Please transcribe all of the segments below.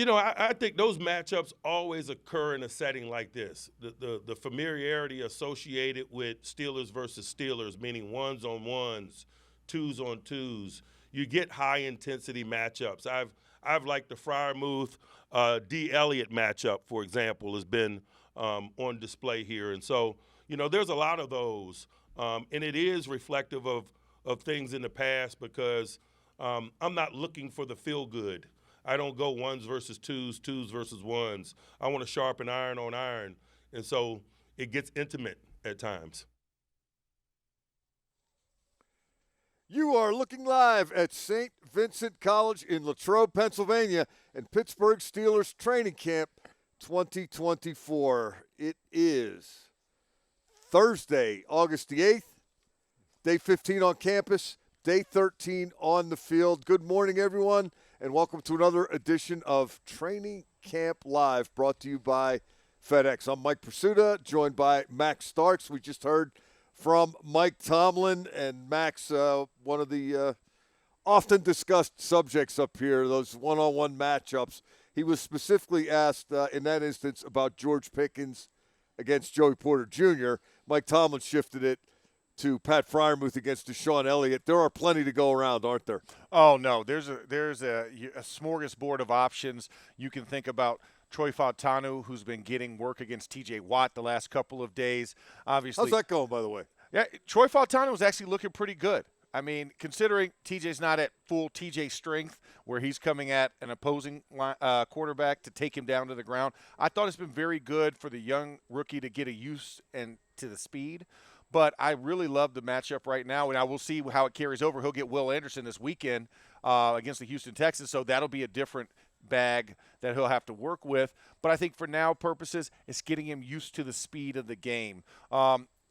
I think those matchups always occur in a setting like this. The familiarity associated with Steelers versus Steelers, meaning ones on ones, twos on twos. You get high intensity matchups. I've liked the Freiermuth D. Elliott matchup, for example, has been on display here, and so there's a lot of those, and it is reflective of things in the past because I'm not looking for the feel good. I don't go ones versus twos, twos versus ones. I want to sharpen iron on iron. And so it gets intimate at times. You are looking live at St. Vincent College in Latrobe, Pennsylvania, and Pittsburgh Steelers Training Camp 2024. It is Thursday, August the 8th, day 15 on campus, day 13 on the field. Good morning, everyone, and welcome to another edition of Training Camp Live, brought to you by FedEx. I'm Mike Pursuta, joined by Max Starks. We just heard from Mike Tomlin, and Max, one of the often discussed subjects up here, those one-on-one matchups. He was specifically asked in that instance about George Pickens against Joey Porter Jr. Mike Tomlin shifted it to Pat Freiermuth against Deshaun Elliott. There are plenty to go around, aren't there? Oh, no. There's a smorgasbord of options. You can think about Troy Fautanu, who's been getting work against T.J. Watt the last couple of days. Obviously, how's that going, by the way? Yeah, Troy Fautanu was actually looking pretty good. I mean, considering TJ's not at full TJ strength, where he's coming at an opposing quarterback to take him down to the ground, I thought it's been very good for the young rookie to get a use and to the speed. But I really love the matchup right now, and I will see how it carries over. He'll get Will Anderson this weekend against the Houston Texans, so that'll be a different bag that he'll have to work with. But I think for now purposes, it's getting him used to the speed of the game.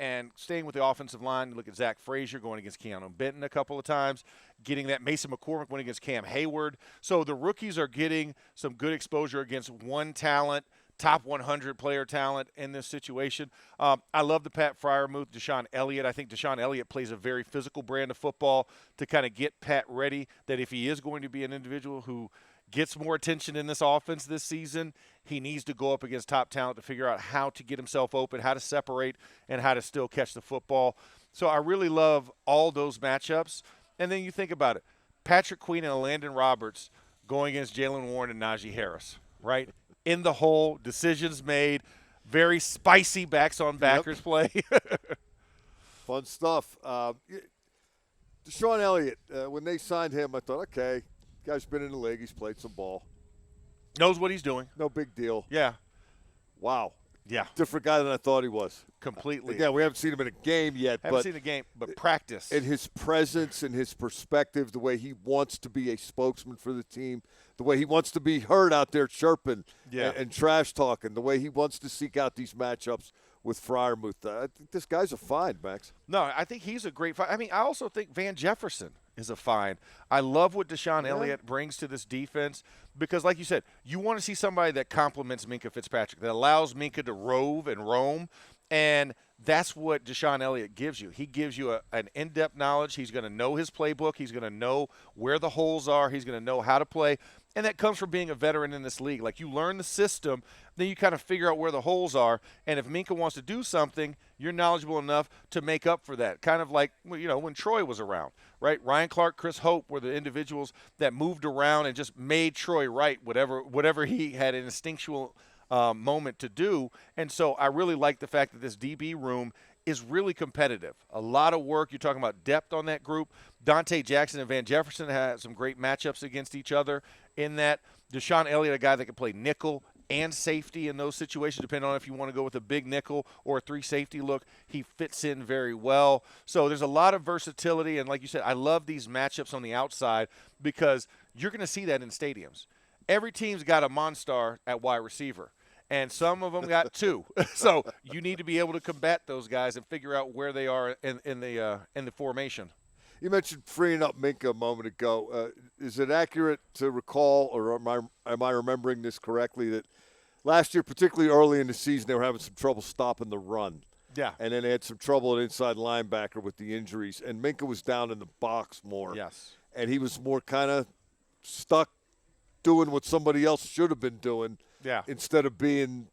And staying with the offensive line, you look at Zach Frazier going against Keanu Benton a couple of times, getting that Mason McCormick went against Cam Hayward. So the rookies are getting some good exposure against one talent, top 100 player talent in this situation. I love the Pat Freiermuth, Deshaun Elliott. I think Deshaun Elliott plays a very physical brand of football to kind of get Pat ready, that if he is going to be an individual who gets more attention in this offense this season, he needs to go up against top talent to figure out how to get himself open, how to separate, and how to still catch the football. So I really love all those matchups. And then you think about it, Patrick Queen and Landon Roberts going against Jalen Warren and Najee Harris, right? In the hole, decisions made, very spicy backs-on-backers play. Fun stuff. Deshaun Elliott, when they signed him, I thought, okay, guy's been in the league. He's played some ball. Knows what he's doing. No big deal. Yeah. Wow. Yeah. Different guy than I thought he was. Completely. Again, we haven't seen him in a game yet. Haven't seen a game, but practice. And his presence and his perspective, the way he wants to be a spokesman for the team, the way he wants to be heard out there chirping and trash talking, the way he wants to seek out these matchups with Freiermuth. I think this guy's a find, Max. No, I think he's a great find. I mean, I also think Van Jefferson is a find. I love what Deshaun Elliott brings to this defense because, like you said, you want to see somebody that complements Minkah Fitzpatrick, that allows Minkah to rove and roam, and that's what Deshaun Elliott gives you. He gives you an in-depth knowledge. He's going to know his playbook. He's going to know where the holes are. He's going to know how to play. And that comes from being a veteran in this league. Like, you learn the system, then you kind of figure out where the holes are. And if Minkah wants to do something, you're knowledgeable enough to make up for that. Kind of like, when Troy was around, right? Ryan Clark, Chris Hope were the individuals that moved around and just made Troy right, whatever he had an instinctual moment to do. And so I really like the fact that this DB room is really competitive. A lot of work. You're talking about depth on that group. Dante Jackson and Van Jefferson had some great matchups against each other in that. Deshaun Elliott, a guy that can play nickel and safety in those situations, depending on if you want to go with a big nickel or a 3-safety look. He fits in very well. So there's a lot of versatility. And like you said, I love these matchups on the outside because you're going to see that in stadiums. Every team's got a Monstar at wide receiver, and some of them got two. So you need to be able to combat those guys and figure out where they are in the formation. You mentioned freeing up Minkah a moment ago. Is it accurate to recall, or am I remembering this correctly, that last year, particularly early in the season, they were having some trouble stopping the run? Yeah. And then they had some trouble at inside linebacker with the injuries, and Minkah was down in the box more. Yes. And he was more kind of stuck doing what somebody else should have been doing instead of being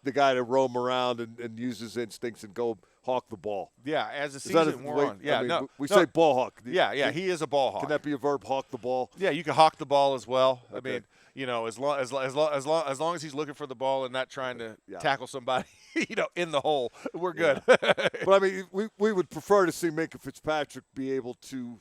the guy to roam around and use his instincts and go hawk the ball. Yeah, as the season wore on. Yeah, I mean, we say ball hawk. Yeah, he is a ball hawk. Can that be a verb, hawk the ball? Yeah, you can hawk the ball as well. Okay. I mean, you know, as long as he's looking for the ball and not trying to tackle somebody, you know, in the hole, we're good. But I mean, we would prefer to see Minkah Fitzpatrick be able to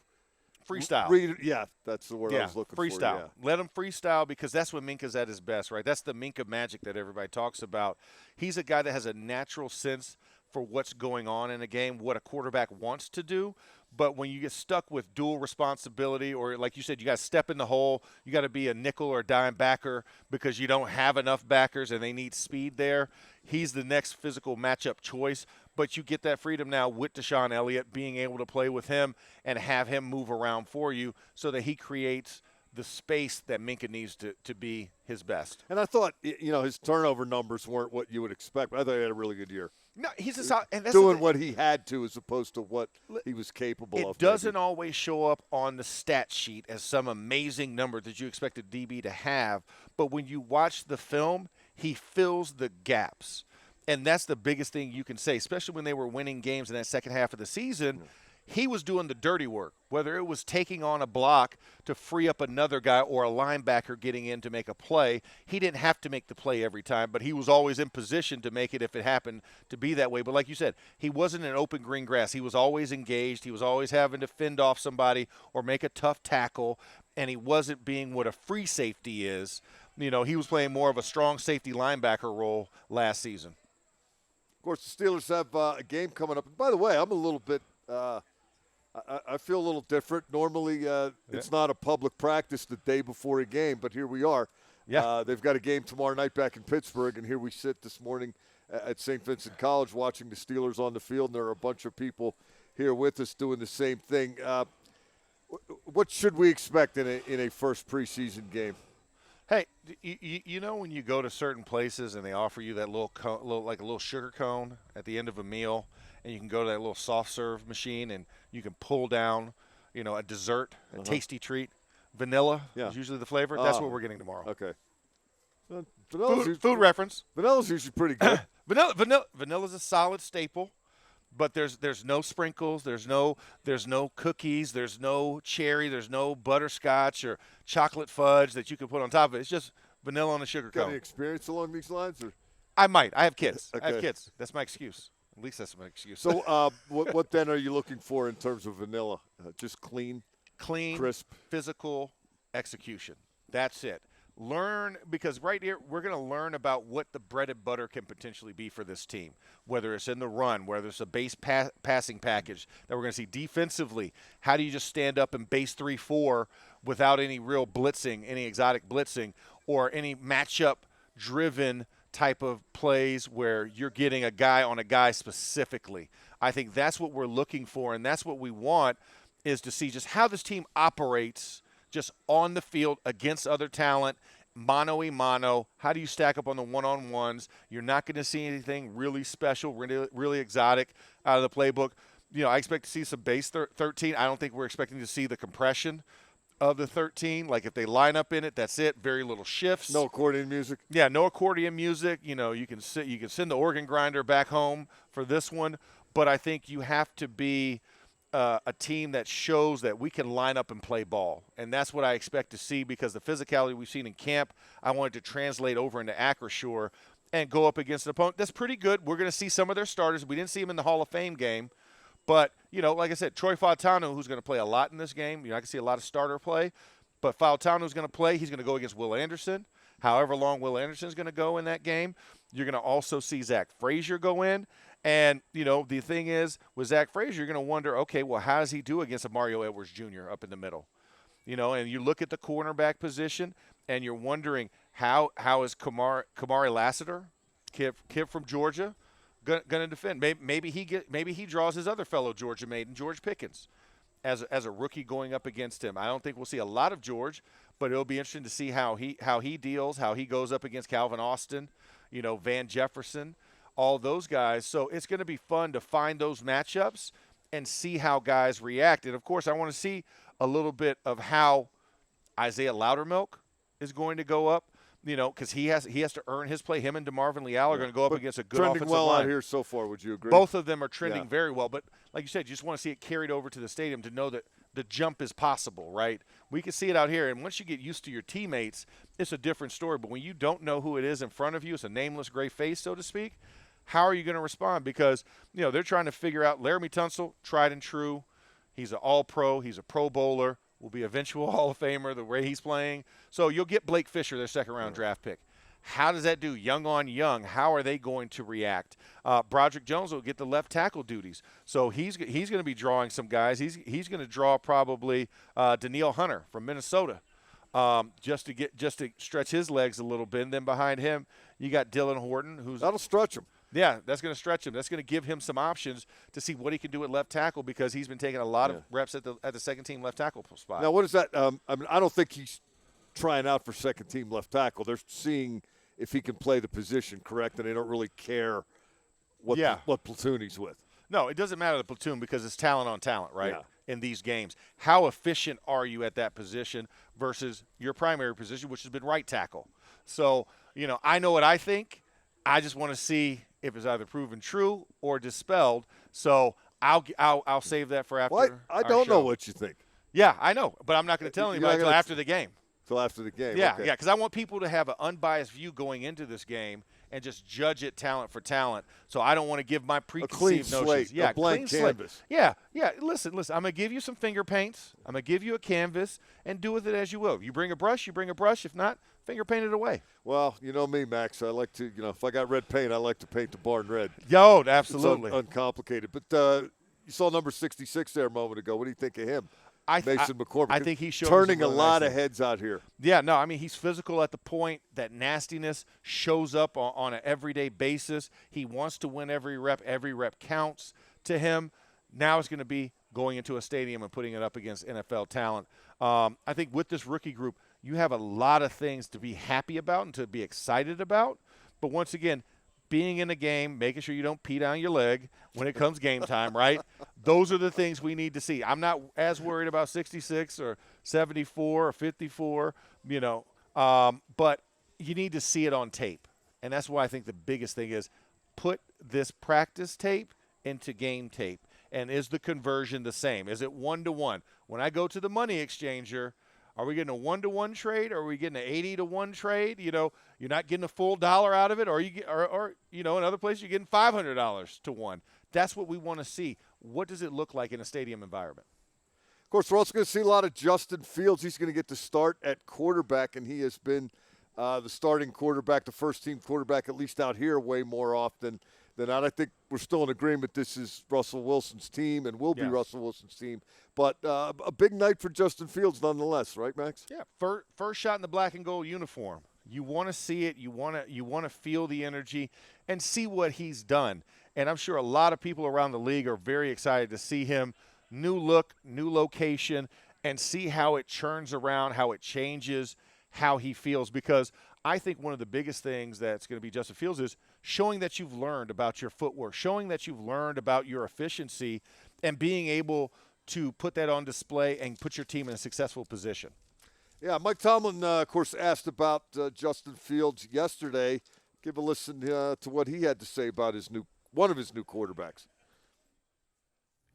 freestyle. That's the word I was looking freestyle. for. Yeah. Let him freestyle because that's when Minka's at his best, right? That's the Minkah magic that everybody talks about. He's a guy that has a natural sense for what's going on in a game, what a quarterback wants to do. But when you get stuck with dual responsibility, or like you said, you got to step in the hole, you got to be a nickel or a dime backer because you don't have enough backers and they need speed there. He's the next physical matchup choice. But you get that freedom now with Deshaun Elliott, being able to play with him and have him move around for you so that he creates the space that Minkah needs to be his best. And I thought, you know, his turnover numbers weren't what you would expect. But I thought he had a really good year. No, he's a solid, and that's doing what he had to as opposed to what he was capable of. It doesn't always show up on the stat sheet as some amazing number that you expect a DB to have, but when you watch the film, he fills the gaps. And that's the biggest thing you can say, especially when they were winning games in that second half of the season. He was doing the dirty work, whether it was taking on a block to free up another guy or a linebacker getting in to make a play. He didn't have to make the play every time, but he was always in position to make it if it happened to be that way. But like you said, he wasn't in open green grass. He was always engaged. He was always having to fend off somebody or make a tough tackle, and he wasn't being what a free safety is. You know, he was playing more of a strong safety linebacker role last season. Of course, the Steelers have a game coming up. And by the way, I'm a little bit I feel a little different. Normally, it's not a public practice the day before a game, but here we are. Yeah. They've got a game tomorrow night back in Pittsburgh, and here we sit this morning at St. Vincent College watching the Steelers on the field, and there are a bunch of people here with us doing the same thing. What should we expect in a first preseason game? Hey, you know when you go to certain places and they offer you that little sugar cone at the end of a meal, and you can go to that little soft serve machine and you can pull down, you know, a dessert, a tasty treat. Vanilla is usually the flavor. That's what we're getting tomorrow. Okay. Food reference. Vanilla's usually pretty good. Vanilla's a solid staple, but there's no sprinkles, there's no cookies, there's no cherry, there's no butterscotch or chocolate fudge that you can put on top of it. It's just vanilla on a sugar cone. Got any experience along these lines? Or? I might. I have kids. Okay. I have kids. That's my excuse. At least that's my excuse. So what then are you looking for in terms of vanilla? Just clean, crisp, physical execution. That's it. Learn, because right here we're going to learn about what the bread and butter can potentially be for this team, whether it's in the run, whether it's a base passing package that we're going to see defensively. How do you just stand up and base 3-4 without any real blitzing, any exotic blitzing, or any matchup-driven type of plays where you're getting a guy on a guy specifically. I think that's what we're looking for, and that's what we want, is to see just how this team operates just on the field against other talent, mano-a-mano. How do you stack up on the one-on-ones? You're not going to see anything really special, really exotic out of the playbook. You know, I expect to see some base 13. I don't think we're expecting to see the compression of the 13. Like if they line up in it, that's it. Very little shifts. No accordion music. Yeah, no accordion music. You know, you can send the organ grinder back home for this one. But I think you have to be a team that shows that we can line up and play ball. And that's what I expect to see, because the physicality we've seen in camp, I want it to translate over into Acrisure and go up against an opponent that's pretty good. We're going to see some of their starters. We didn't see them in the Hall of Fame game. But, you know, like I said, Troy Fautanu, who's going to play a lot in this game. You know, I can see a lot of starter play. But Fautanu's going to play. He's going to go against Will Anderson. However long Will Anderson's going to go in that game, you're going to also see Zach Frazier go in. And, you know, the thing is, with Zach Frazier, you're going to wonder, okay, well, how does he do against a Mario Edwards Jr. up in the middle? You know, and you look at the cornerback position, and you're wondering how is Kamari Lassiter, kid from Georgia, going to defend? Maybe he draws his other fellow Georgia maiden, George Pickens, as a rookie going up against him. I don't think we'll see a lot of George, but it'll be interesting to see how he deals, how he goes up against Calvin Austin, you know, Van Jefferson, all those guys. So it's going to be fun to find those matchups and see how guys react. And, of course, I want to see a little bit of how Isaiah Loudermilk is going to go up, because he has to earn his play. Him and DeMarvin Leal are going to go up against a good trending offensive well line. out here so far. Would you agree? Both of them are trending very well. But like you said, you just want to see it carried over to the stadium to know that the jump is possible, right? We can see it out here, and once you get used to your teammates, it's a different story. But when you don't know who it is in front of you, it's a nameless gray face, so to speak, how are you going to respond? Because, they're trying to figure out Laramie Tunsil, tried and true. He's an all-pro. He's a Pro Bowler. Will be eventual Hall of Famer the way he's playing. So you'll get Blake Fisher, their second-round draft pick. How does that do? Young on young, how are they going to react? Broderick Jones will get the left tackle duties. So he's going to be drawing some guys. He's going to draw probably Danielle Hunter from Minnesota just to stretch his legs a little bit. And then behind him, you got Dylan Horton, that'll stretch him. Yeah, that's going to stretch him. That's going to give him some options to see what he can do at left tackle because he's been taking a lot of reps at the second-team left tackle spot. Now, what is that? I don't think he's trying out for second-team left tackle. They're seeing if he can play the position, correct? And they don't really care what platoon he's with. No, it doesn't matter the platoon because it's talent on talent, right? Yeah. In these games. How efficient are you at that position versus your primary position, which has been right tackle? So, I know what I think. I just want to see if it's either proven true or dispelled. So I'll save that for after. Well, I don't show. know what you think. Yeah, I know, but I'm not going to tell anybody until after the game. Till after the game. Yeah, okay. yeah, because I want people to have an unbiased view going into this game and just judge it talent for talent. So I don't want to give my preconceived clean notions. slate, a blank canvas. Yeah. Listen. I'm going to give you some finger paints. I'm going to give you a canvas and do with it as you will. You bring a brush, you bring a brush. If not, finger paint it away. Well, you know me, Max. I like to, if I got red paint, I like to paint the barn red. Yo, absolutely. It's uncomplicated. But you saw number 66 there a moment ago. What do you think of him? Mason McCormick. I think he shows turning a really lot nicely. of heads out here. Yeah, no, I mean, he's physical at the point. That nastiness shows up on an everyday basis. He wants to win every rep. Every rep counts to him. Now it's going to be going into a stadium and putting it up against NFL talent. I think with this rookie group, you have a lot of things to be happy about and to be excited about. But once again, being in a game, making sure you don't pee down your leg when it comes game time, right? Those are the things we need to see. I'm not as worried about 66 or 74 or 54, but you need to see it on tape. And that's why I think the biggest thing is put this practice tape into game tape. And is the conversion the same? Is it 1-to-1? When I go to the money exchanger, are we getting a 1-to-1 trade? Or are we getting an 80-to-1 trade? You're not getting a full dollar out of it, or in other places you're getting $500 to 1. That's what we want to see. What does it look like in a stadium environment? Of course, we're also going to see a lot of Justin Fields. He's going to get to start at quarterback, and he has been the starting quarterback, the first-team quarterback, at least out here, way more often than not. I think we're still in agreement this is Russell Wilson's team and will be Russell Wilson's team. But a big night for Justin Fields nonetheless, right, Max? Yeah, first shot in the black and gold uniform. You want to see it. You want to feel the energy and see what he's done. And I'm sure a lot of people around the league are very excited to see him. New look, new location, and see how it churns around, how it changes, how he feels. Because I think one of the biggest things that's going to be Justin Fields is showing that you've learned about your footwork, showing that you've learned about your efficiency, and being able to put that on display and put your team in a successful position. Yeah, Mike Tomlin, of course, asked about Justin Fields yesterday. Give a listen to what he had to say about one of his new quarterbacks.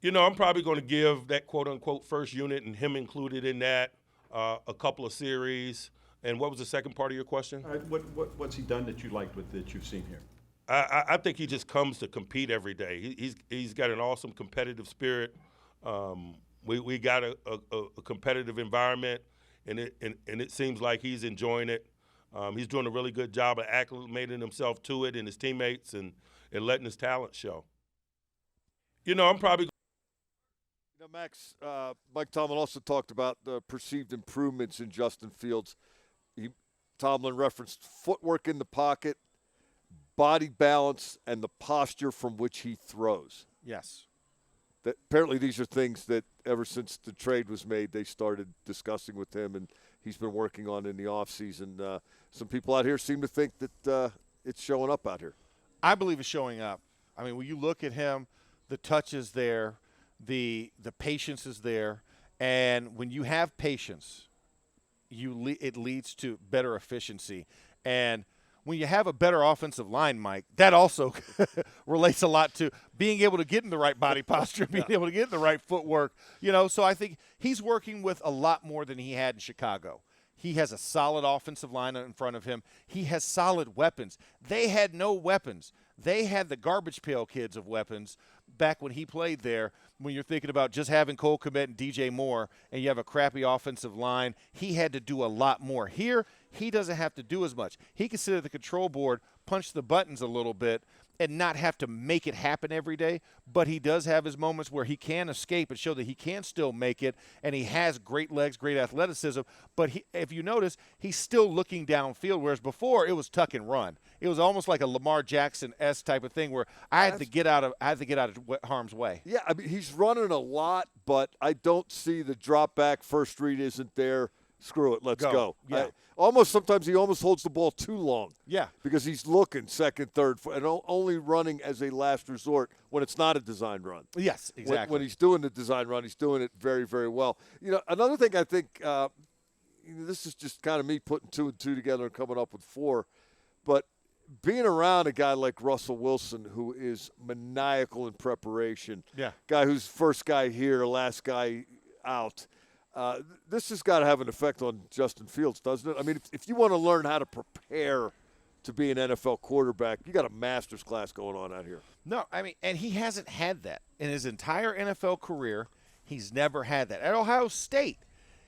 I'm probably going to give that quote-unquote first unit and him included in that a couple of series. And what was the second part of your question? What's he done that you liked that you've seen here? I think he just comes to compete every day. He's got an awesome competitive spirit. We got a competitive environment, and it seems like he's enjoying it. He's doing a really good job of acclimating himself to it and his teammates and letting his talent show. I'm probably – Max, Mike Tomlin also talked about the perceived improvements in Justin Fields. Tomlin referenced footwork in the pocket, body balance, and the posture from which he throws. Yes. Apparently these are things that ever since the trade was made, they started discussing with him, and he's been working on in the offseason. Some people out here seem to think that it's showing up out here. I believe it's showing up. I mean, when you look at him, the touch is there, the patience is there, and when you have patience it leads to better efficiency. And when you have a better offensive line, Mike, that also relates a lot to being able to get in the right body posture, being able to get in the right footwork. So I think he's working with a lot more than he had in Chicago. He has a solid offensive line in front of him. He has solid weapons. They had no weapons. They had the garbage pail kids of weapons back when he played there. When you're thinking about just having Cole Kmet and DJ Moore and you have a crappy offensive line, he had to do a lot more. Here, he doesn't have to do as much. He can sit at the control board, punch the buttons a little bit, and not have to make it happen every day, but he does have his moments where he can escape and show that he can still make it, and he has great legs, great athleticism, but if you notice, he's still looking downfield, whereas before it was tuck and run. It was almost like a Lamar Jackson-esque type of thing where I had to get out of harm's way. Yeah, I mean, he's running a lot, but I don't see the drop back, first read isn't there. Screw it, let's go. Yeah. Sometimes he almost holds the ball too long. Yeah. Because he's looking second, third, and only running as a last resort when it's not a design run. Yes, exactly. When he's doing the design run, he's doing it very, very well. Another thing I think, this is just kind of me putting 2 and 2 together and coming up with 4, but being around a guy like Russell Wilson, who is maniacal in preparation, guy who's first guy here, last guy out, this has got to have an effect on Justin Fields, doesn't it? I mean, if you want to learn how to prepare to be an NFL quarterback, you got a master's class going on out here. No, I mean, and he hasn't had that. In his entire NFL career, he's never had that. At Ohio State,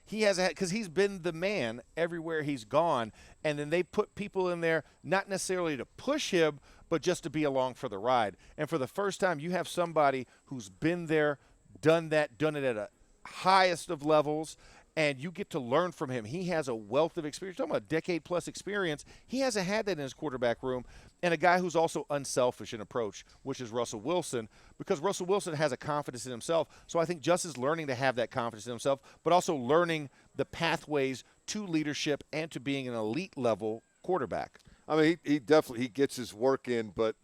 he hasn't had, because he's been the man everywhere he's gone, and then they put people in there not necessarily to push him, but just to be along for the ride. And for the first time, you have somebody who's been there, done it at a highest of levels, and you get to learn from him. He has a wealth of experience. Talking about a decade-plus experience. He hasn't had that in his quarterback room. And a guy who's also unselfish in approach, which is Russell Wilson, because Russell Wilson has a confidence in himself. So I think Justin's learning to have that confidence in himself, but also learning the pathways to leadership and to being an elite-level quarterback. I mean, he definitely gets his work in, but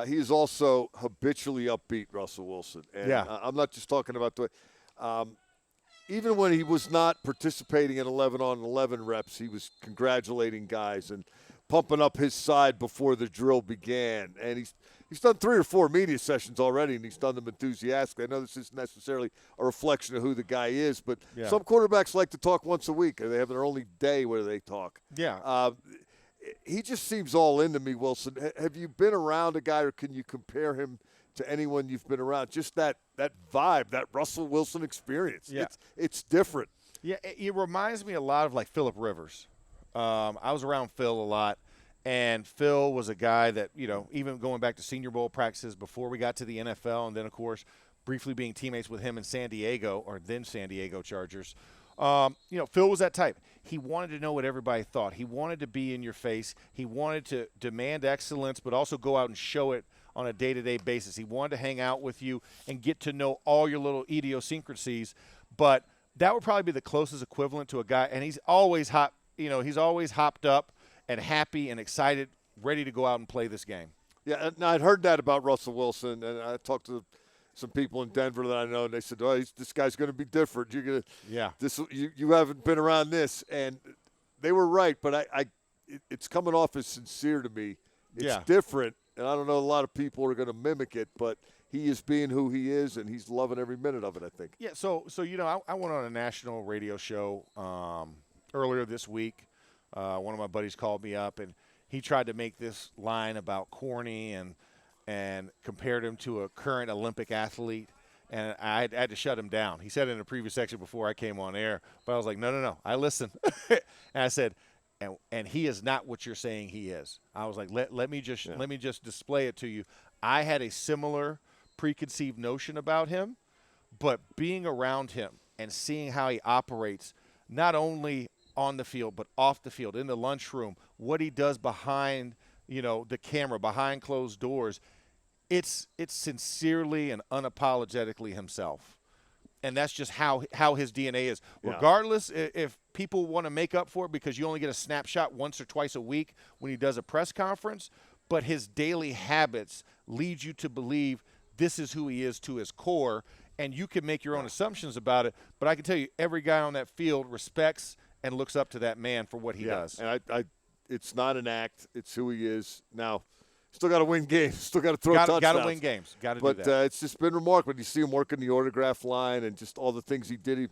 he is also habitually upbeat, Russell Wilson. And I'm not just talking about the even when he was not participating in 11-on-11 reps, he was congratulating guys and pumping up his side before the drill began. And he's done 3 or 4 media sessions already, and he's done them enthusiastically. I know this isn't necessarily a reflection of who the guy is, but some quarterbacks like to talk once a week. They have their only day where they talk. Yeah. He just seems all into me, Wilson. Have you been around a guy, or can you compare him to anyone you've been around? Just that vibe, that Russell Wilson experience. Yeah. It's different. Yeah, it reminds me a lot of like Phillip Rivers. I was around Phil a lot, and Phil was a guy that, even going back to Senior Bowl practices before we got to the NFL, and then, of course, briefly being teammates with him in San Diego, or then San Diego Chargers. Phil was that type. He wanted to know what everybody thought. He wanted to be in your face. He wanted to demand excellence, but also go out and show it on a day-to-day basis. He wanted to hang out with you and get to know all your little idiosyncrasies, but that would probably be the closest equivalent to a guy, and he's always hot. He's always hopped up and happy and excited, ready to go out and play this game. Yeah, and I'd heard that about Russell Wilson, and I talked to some people in Denver that I know, and they said, this guy's going to be different. You're going to you haven't been around this, and they were right, but it's coming off as sincere to me. It's different. And I don't know, a lot of people are going to mimic it, but he is being who he is, and he's loving every minute of it, I think. Yeah, so I went on a national radio show earlier this week. One of my buddies called me up, and he tried to make this line about corny and compared him to a current Olympic athlete, and I had to shut him down. He said it in a previous section before I came on air, but I was like, no, I listen. And I said, and he is not what you're saying he is. I was like, let me just display it to you. I had a similar preconceived notion about him, but being around him and seeing how he operates, not only on the field but off the field, in the lunchroom, what he does behind the camera, behind closed doors, it's sincerely and unapologetically himself. And that's just how his DNA is. Yeah. Regardless if people want to make up for it because you only get a snapshot once or twice a week when he does a press conference, but his daily habits lead you to believe this is who he is to his core, and you can make your own assumptions about it. But I can tell you, every guy on that field respects and looks up to that man for what he does. And it's not an act. It's who he is. Now, still got to win games. Still got to throw touchdowns. Got to win games. Got to do that. But it's just been remarkable. You see him working the autograph line and just all the things he did.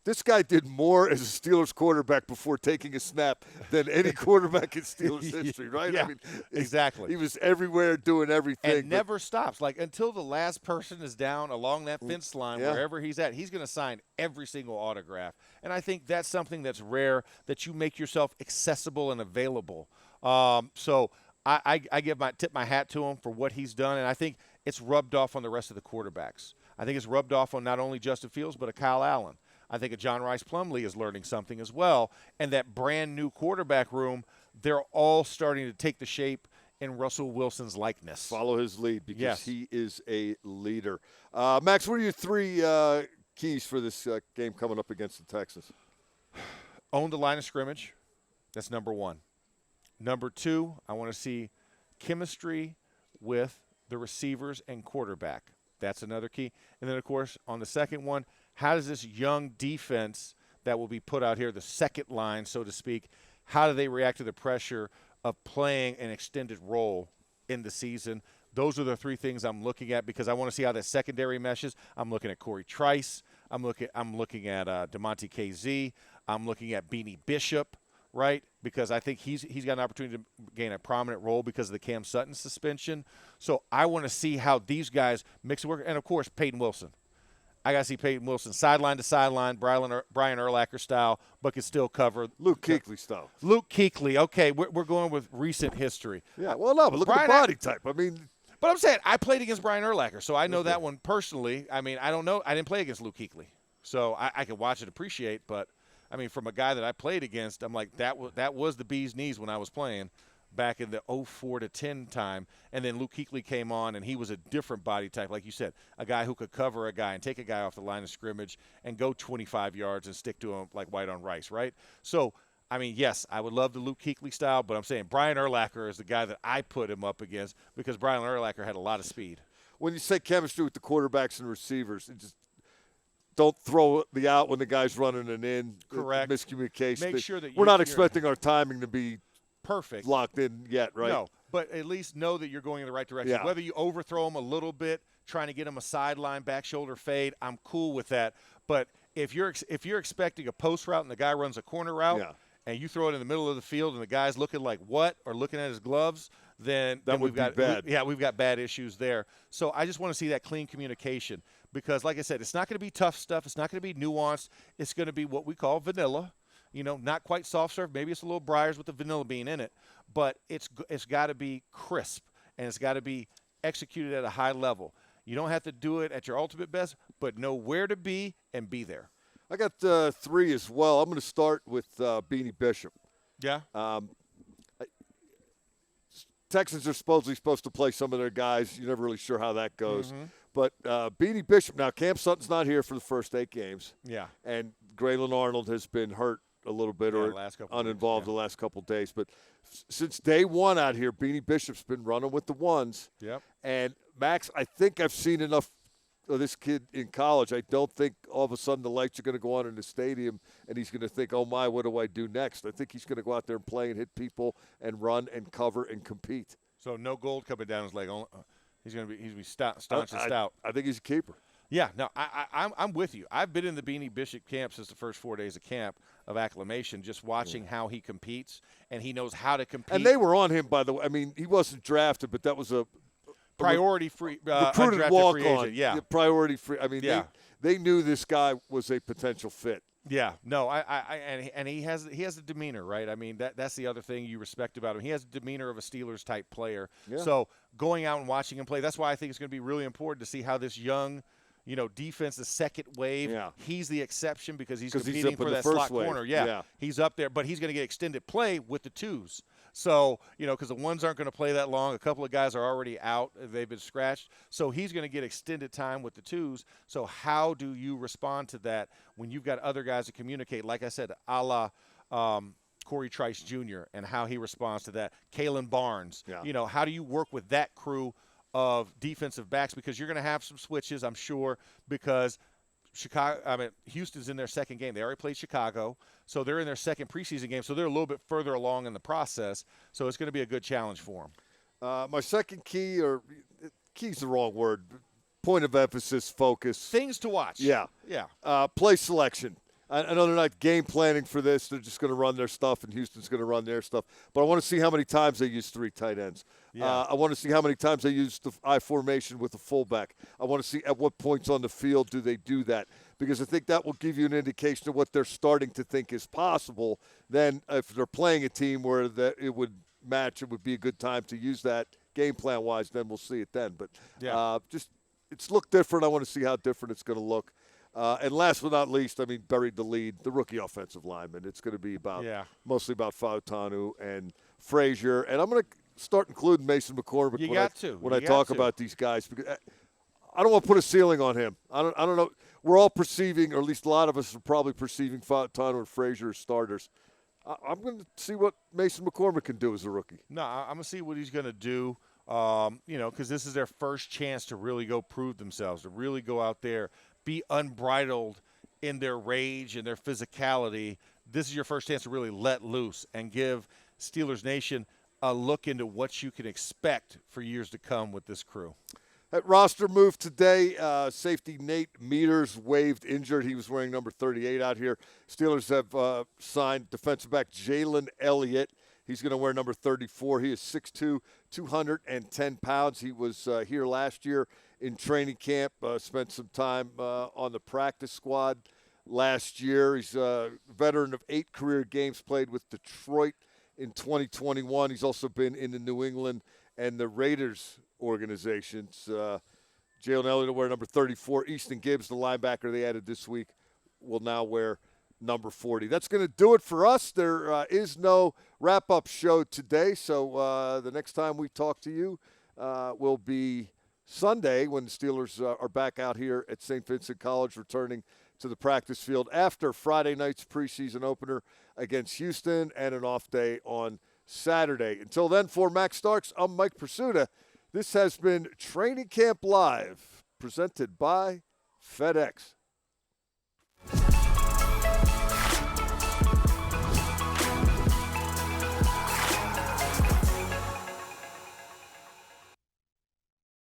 This guy did more as a Steelers quarterback before taking a snap than any quarterback in Steelers history, right? Yeah, I mean, exactly. He was everywhere doing everything. And never stops. Like, until the last person is down along that fence line, wherever he's at, he's going to sign every single autograph. And I think that's something that's rare, that you make yourself accessible and available. So I tip my hat to him for what he's done, and I think it's rubbed off on the rest of the quarterbacks. I think it's rubbed off on not only Justin Fields, but a Kyle Allen. I think a John Rice Plumlee is learning something as well. And that brand new quarterback room, they're all starting to take the shape in Russell Wilson's likeness. Follow his lead because he is a leader. Max, what are your three keys for this game coming up against the Texans? Own the line of scrimmage. That's number one. Number two, I want to see chemistry with the receivers and quarterback. That's another key. And then, of course, on the second one, how does this young defense that will be put out here, the second line, so to speak, how do they react to the pressure of playing an extended role in the season? Those are the three things I'm looking at because I want to see how that secondary meshes. I'm looking at Corey Trice. I'm looking at DeMonte KZ. I'm looking at Beanie Bishop, right? Because I think he's got an opportunity to gain a prominent role because of the Cam Sutton suspension. So I want to see how these guys mix the work. And, of course, Peyton Wilson. I got to see Peyton Wilson sideline to sideline, Brian Urlacher style, but can still cover. Luke Kuechly style. Luke Kuechly. Okay, we're going with recent history. Yeah, well, no, but look at the body type. I mean. But I'm saying I played against Brian Urlacher, so I know that one personally. I mean, I don't know. I didn't play against Luke Kuechly. So I can watch and appreciate, but, I mean, from a guy that I played against, I'm like, that was the bee's knees when I was playing back in the 04 to 10 time. And then Luke Kuechly came on, and he was a different body type. Like you said, a guy who could cover a guy and take a guy off the line of scrimmage and go 25 yards and stick to him like white on rice, right? So, I mean, yes, I would love the Luke Kuechly style, but I'm saying Brian Urlacher is the guy that I put him up against because Brian Urlacher had a lot of speed. When you say chemistry with the quarterbacks and receivers, it just don't throw the out when the guy's running an in. Correct. Miscommunication. Make sure that we're not expecting our timing to be perfect, locked in yet, right? No, but at least know that you're going in the right direction. Yeah. Whether you overthrow them a little bit, trying to get them a sideline back shoulder fade, I'm cool with that. But if you're expecting a post route and the guy runs a corner route, and you throw it in the middle of the field and the guy's looking like what or looking at his gloves, then we've got bad. We've got bad issues there. So I just want to see that clean communication because, like I said, it's not going to be tough stuff. It's not going to be nuanced. It's going to be what we call vanilla. You know, not quite soft serve. Maybe it's a little Breyers with the vanilla bean in it, but it's got to be crisp and it's got to be executed at a high level. You don't have to do it at your ultimate best, but know where to be and be there. I got three as well. I'm going to start with Beanie Bishop. Yeah. Texans are supposed to play some of their guys. You're never really sure how that goes. Mm-hmm. But Beanie Bishop, now Cam Sutton's not here for the first 8 games. Yeah. And Graylin Arnold has been hurt a little bit or uninvolved the last couple of days. But since day one out here, Beanie Bishop's been running with the ones. Yep. And, Max, I think I've seen enough of this kid in college. I don't think all of a sudden the lights are going to go on in the stadium and he's going to think, oh, my, what do I do next? I think he's going to go out there and play and hit people and run and cover and compete. So no gold coming down his leg. He's going to be staunch and stout. I think he's a keeper. Yeah, no, I'm with you. I've been in the Beanie Bishop camp since the first 4 days of camp of acclimation, just watching how he competes, and he knows how to compete. And they were on him, by the way. I mean, he wasn't drafted, but that was a priority free recruited walk-on. Yeah, priority free. I mean, they knew this guy was a potential fit. Yeah, no, and he has a demeanor, right? I mean, that's the other thing you respect about him. He has the demeanor of a Steelers type player. Yeah. So going out and watching him play, that's why I think it's going to be really important to see how this young, defense, the second wave. Yeah. He's the exception because he's competing for that slot corner. Yeah, he's up there, but he's going to get extended play with the twos. So, because the ones aren't going to play that long. A couple of guys are already out. They've been scratched. So he's going to get extended time with the twos. So how do you respond to that when you've got other guys to communicate, like I said, a la Corey Trice Jr. and how he responds to that? Kalen Barnes. Yeah. How do you work with that crew of defensive backs? Because you're going to have some switches, I'm sure, because Houston's in their second game. They already played Chicago, so they're in their second preseason game. So they're a little bit further along in the process. So it's going to be a good challenge for them. My second key, or key's the wrong word, point of emphasis, focus. Things to watch. Yeah. Play selection. I know they're not game planning for this. They're just going to run their stuff, and Houston's going to run their stuff. But I want to see how many times they use 3 tight ends. Yeah. I want to see how many times they use the I formation with the fullback. I want to see at what points on the field do they do that, because I think that will give you an indication of what they're starting to think is possible. Then if they're playing a team where that it would match, it would be a good time to use that game plan-wise. Then we'll see it then. But it's looked different. I want to see how different it's going to look. And last but not least, buried the lead, the rookie offensive lineman. It's going to be mostly about Fautanu and Frazier. And I'm going to start including Mason McCormick when I talk about these guys, because I don't want to put a ceiling on him. I don't know. We're all perceiving, or at least a lot of us are probably perceiving Fautanu and Frazier as starters. I'm going to see what Mason McCormick can do as a rookie. No, I'm going to see what he's going to do. Because this is their first chance to really go prove themselves, to really go out there, be unbridled in their rage and their physicality. This is your first chance to really let loose and give Steelers Nation a look into what you can expect for years to come with this crew. That roster move today, safety Nate Meters waived injured. He was wearing number 38 out here. Steelers have signed defensive back Jalen Elliott. He's going to wear number 34. He is 6'2", 210 pounds. He was here last year in training camp, spent some time on the practice squad last year. He's a veteran of 8 career games played with Detroit in 2021. He's also been in the New England and the Raiders organizations. Jalen Elliott will wear number 34. Easton Gibbs, the linebacker they added this week, will now wear number 40. That's going to do it for us. There is no wrap-up show today, so the next time we talk to you will be Sunday when the Steelers are back out here at St. Vincent College, returning to the practice field after Friday night's preseason opener against Houston and an off day on Saturday. Until then, for Max Starks, I'm Mike Pursuta. This has been Training Camp Live, presented by FedEx.